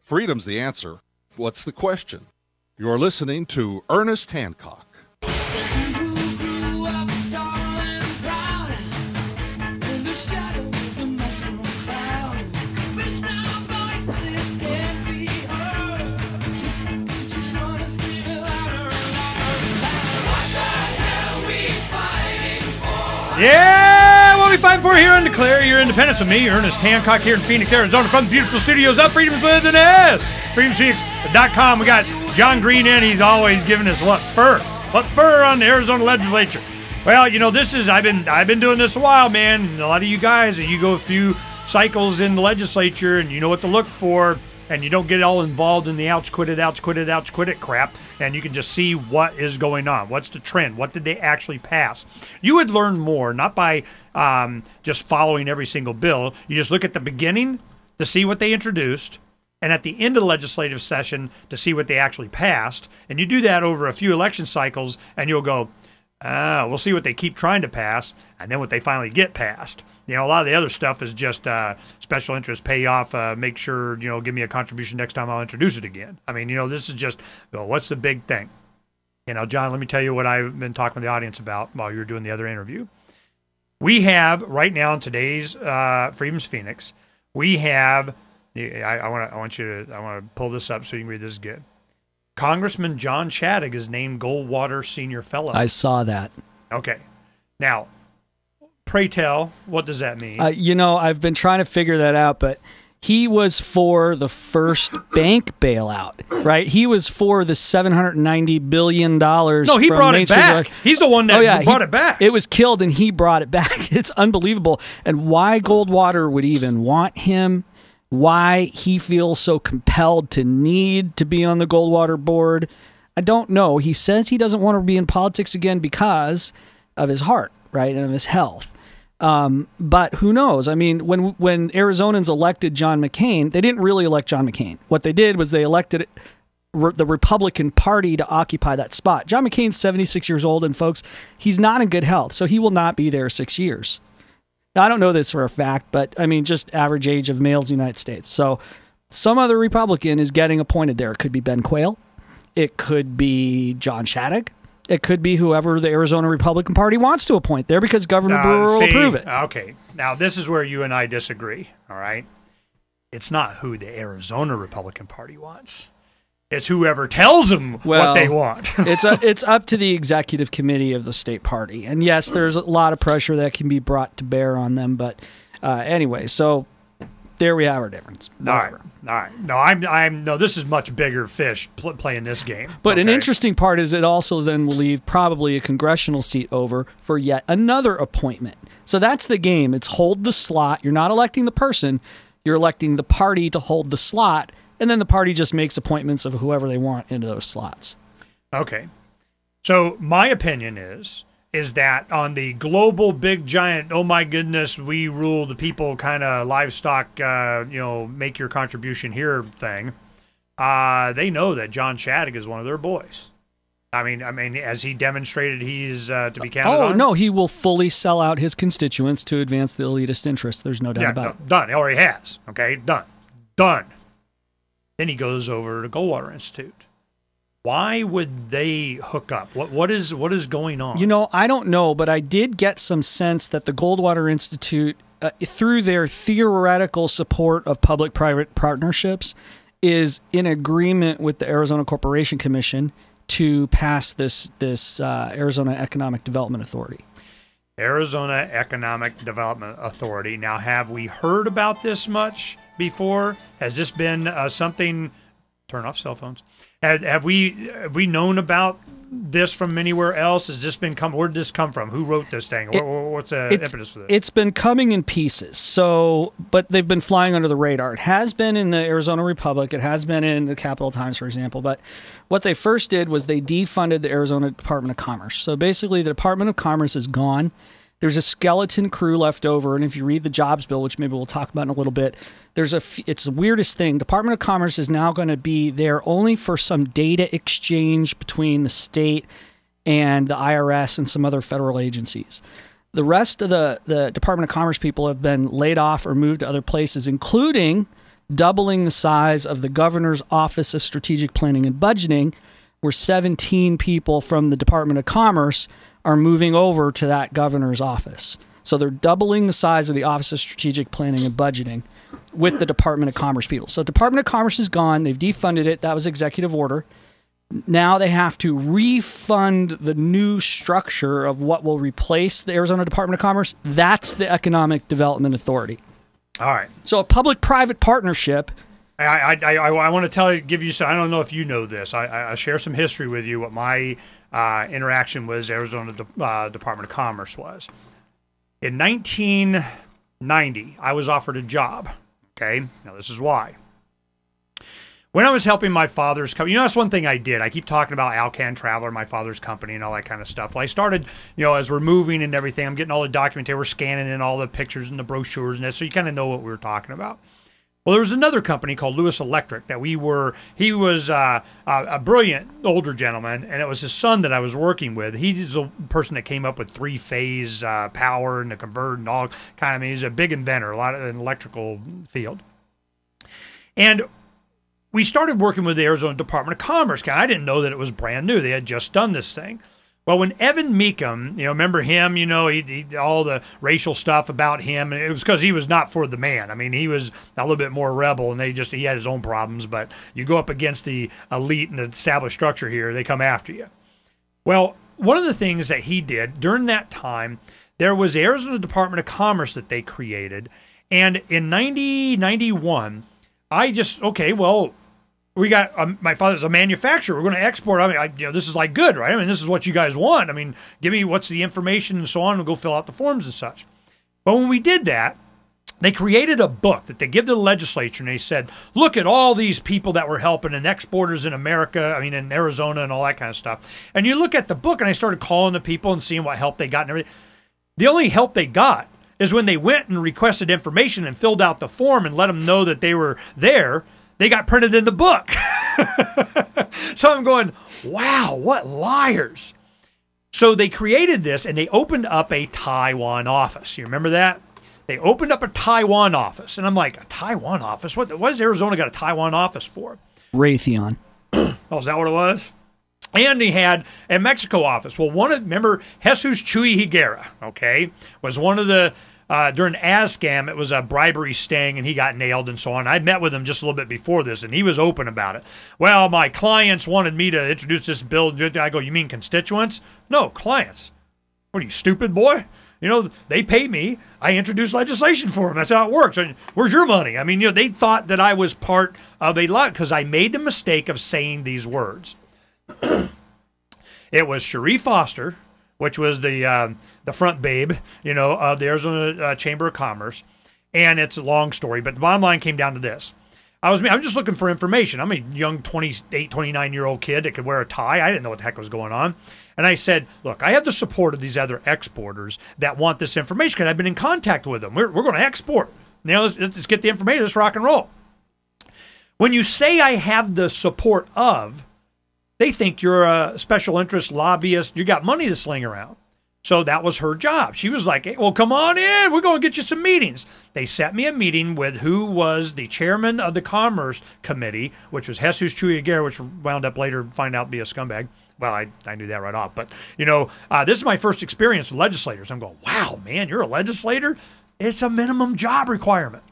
Freedom's the answer. What's the question? You're listening to Ernest Hancock. Yeah, what we fighting for here on Declare Your Independence with me, Ernest Hancock, here in Phoenix, Arizona, from the beautiful studios of Freedom's with an S. FreedomsPhoenix.com. We got John Green in. He's always giving us what fur on the Arizona legislature. Well, you know, I've been doing this a while, man. A lot of you guys, you go a few cycles in the legislature and you know what to look for, and you don't get all involved in the ouch, quit it crap, and you can just see what is going on. What's the trend? What did they actually pass? You would learn more, not by just following every single bill. You just look at the beginning to see what they introduced, and at the end of the legislative session to see what they actually passed. And you do that over a few election cycles, and you'll go, we'll see what they keep trying to pass, and then what they finally get passed. You know, a lot of the other stuff is just special interest payoff, make sure, you know, give me a contribution next time I'll introduce it again. I mean, you know, this is just, well, what's the big thing? You know, John, let me tell you what I've been talking with the audience about while you were doing the other interview. We have, right now in today's Freedom's Phoenix, we have, I want to pull this up so you can read this good. Congressman John Shadegg is named Goldwater Senior Fellow. I saw that. Okay. Now, pray tell, what does that mean? You know, I've been trying to figure that out, but he was for the first bank bailout, right? He was for the $790 billion. No, he brought it back. He's the one that brought it back. It was killed, and he brought it back. It's unbelievable. And why Goldwater would even want him, why he feels so compelled to need to be on the Goldwater board, I don't know. He says he doesn't want to be in politics again because of his heart, right, and of his health. But who knows? I mean, when Arizonans elected John McCain, they didn't really elect John McCain. What they did was they elected the Republican Party to occupy that spot. John McCain's 76 years old, and folks, he's not in good health, so he will not be there 6 years. Now, I don't know this for a fact, but I mean, just average age of males in the United States. So some other Republican is getting appointed there. It could be Ben Quayle. It could be John Shadegg. It could be whoever the Arizona Republican Party wants to appoint there, because Governor Brewer will approve it. Okay. Now, this is where you and I disagree, all right? It's not who the Arizona Republican Party wants. It's whoever tells them what they want. It's up to the executive committee of the state party. And yes, there's a lot of pressure that can be brought to bear on them. But anyway, so there we have our difference. All right. No, this is much bigger fish playing this game. But an interesting part is it also then will leave probably a congressional seat over for yet another appointment. So that's the game. It's hold the slot. You're not electing the person. You're electing the party to hold the slot. And then the party just makes appointments of whoever they want into those slots. Okay. So my opinion is that on the global big giant, oh my goodness, we rule the people kind of livestock, make your contribution here thing, they know that John Shadegg is one of their boys. I mean, as he demonstrated he's to be counted on. Oh, no, he will fully sell out his constituents to advance the elitist interests. There's no doubt about it. Done. He already has. Okay, done. Then he goes over to Goldwater Institute. Why would they hook up? What is going on? You know, I don't know, but I did get some sense that the Goldwater Institute, through their theoretical support of public-private partnerships, is in agreement with the Arizona Corporation Commission to pass this Arizona Economic Development Authority. Arizona Economic Development Authority. Now, have we heard about this much before? Has this been something? Turn off cell phones. Have we known about this from anywhere else? Has this been where did this come from? Who wrote this thing? What's the impetus for this? It's been coming in pieces. So, but they've been flying under the radar. It has been in the Arizona Republic. It has been in the Capital Times, for example. But what they first did was they defunded the Arizona Department of Commerce. So basically, the Department of Commerce is gone. There's a skeleton crew left over, and if you read the jobs bill, which maybe we'll talk about in a little bit, it's the weirdest thing. Department of Commerce is now going to be there only for some data exchange between the state and the IRS and some other federal agencies. The rest of the Department of Commerce people have been laid off or moved to other places, including doubling the size of the governor's Office of Strategic Planning and Budgeting, where 17 people from the Department of Commerce are moving over to that governor's office. So they're doubling the size of the Office of Strategic Planning and Budgeting with the Department of Commerce people. So Department of Commerce is gone. They've defunded it. That was executive order. Now they have to refund the new structure of what will replace the Arizona Department of Commerce. That's the Economic Development Authority. All right. So a public-private partnership. I want to give you some. I don't know if you know this. I share some history with you. What my interaction with Arizona Department of Commerce was. In 1990, I was offered a job. Okay, now this is why. When I was helping my father's company, that's one thing I did. I keep talking about Alcan Traveler, my father's company, and all that kind of stuff. Well, I started, as we're moving and everything, I'm getting all the documentation. We're scanning in all the pictures and the brochures and that, so you kind of know what we were talking about. Well, there was another company called Lewis Electric that he was a brilliant older gentleman, and it was his son that I was working with. He's the person that came up with three-phase power and the converter and all kind of, he's a big inventor, a lot of an electrical field. And we started working with the Arizona Department of Commerce. I didn't know that it was brand new. They had just done this thing. Well, when Evan Meekum, remember him, he all the racial stuff about him, and it was because he was not for the man. I mean, he was a little bit more rebel, and he had his own problems, but you go up against the elite and the established structure here, they come after you. Well, one of the things that he did during that time, there was the Arizona Department of Commerce that they created, and in 91, we got my father's a manufacturer. We're going to export. This is like good, right? This is what you guys want. Give me what's the information and so on. We'll go fill out the forms and such. But when we did that, they created a book that they give to the legislature, and they said, look at all these people that were helping and exporters in America, in Arizona and all that kind of stuff. And you look at the book, and I started calling the people and seeing what help they got and everything. The only help they got is when they went and requested information and filled out the form and let them know that they were there. They got printed in the book. So I'm going, wow, what liars. So they created this, and they opened up a Taiwan office. You remember that? They opened up a Taiwan office. And I'm like, a Taiwan office? What has Arizona got a Taiwan office for? Raytheon. Oh, is that what it was? And he had a Mexico office. Well, remember, Jesus Chuy Higuera, was one of the... during ASCAM, it was a bribery sting, and he got nailed and so on. I met with him just a little bit before this, and he was open about it. Well, my clients wanted me to introduce this bill. I go, you mean constituents? No, clients. What are you, stupid, boy? They pay me. I introduce legislation for them. That's how it works. Where's your money? They thought that I was part of a lot because I made the mistake of saying these words. It was Cherie Foster, which was the front babe, of the Arizona Chamber of Commerce. And it's a long story, but the bottom line came down to this. I'm just looking for information. I'm a young 28, 29-year-old kid that could wear a tie. I didn't know what the heck was going on. And I said, look, I have the support of these other exporters that want this information because I've been in contact with them. We're going to export. Now let's get the information. Let's rock and roll. When you say I have the support of, they think you're a special interest lobbyist. You got money to sling around. So that was her job. She was like, hey, well, come on in. We're going to get you some meetings. They set me a meeting with who was the chairman of the Commerce Committee, which was Jesus Chuy Higuera, which wound up later find out to be a scumbag. Well, I knew that right off. But, this is my first experience with legislators. I'm going, wow, man, you're a legislator? It's a minimum job requirement.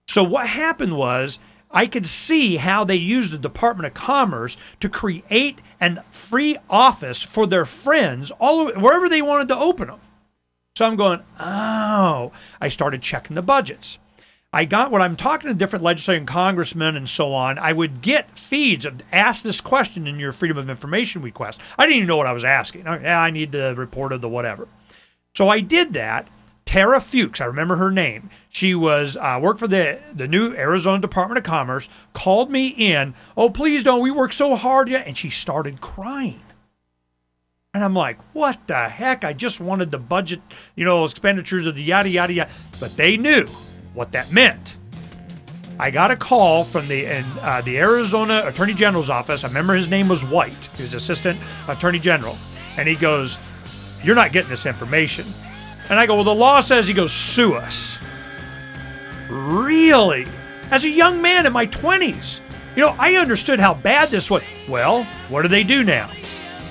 So what happened was, I could see how they used the Department of Commerce to create a free office for their friends wherever they wanted to open them. So I'm going, oh. I started checking the budgets. When I'm talking to different legislators and congressmen and so on, I would get feeds of ask this question in your Freedom of Information request. I didn't even know what I was asking. I need the report of the whatever. So I did that. Tara Fuchs, I remember her name. She was worked for the new Arizona Department of Commerce, called me in. Oh, please don't. We work so hard. And she started crying. And I'm like, what the heck? I just wanted the budget, expenditures of the yada, yada, yada. But they knew what that meant. I got a call from the Arizona Attorney General's office. I remember his name was White. He was Assistant Attorney General. And he goes, you're not getting this information. And I go, well, the law says, he goes, sue us. Really? as a young man in my 20s. You know, I understood how bad this was. Well, what do they do now?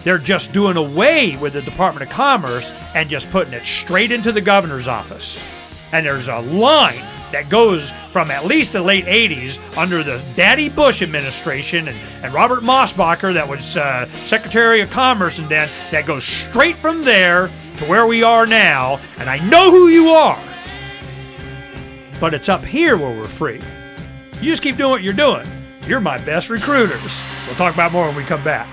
They're just doing away with the Department of Commerce and just putting it straight into the governor's office. And there's a line that goes from at least the late 80s under the Daddy Bush administration and Robert Mosbacher, that was Secretary of Commerce, and then that goes straight from there to where we are now. And I know who you are. But it's up here where we're free. You just keep doing what you're doing. You're my best recruiters. We'll talk about more when we come back.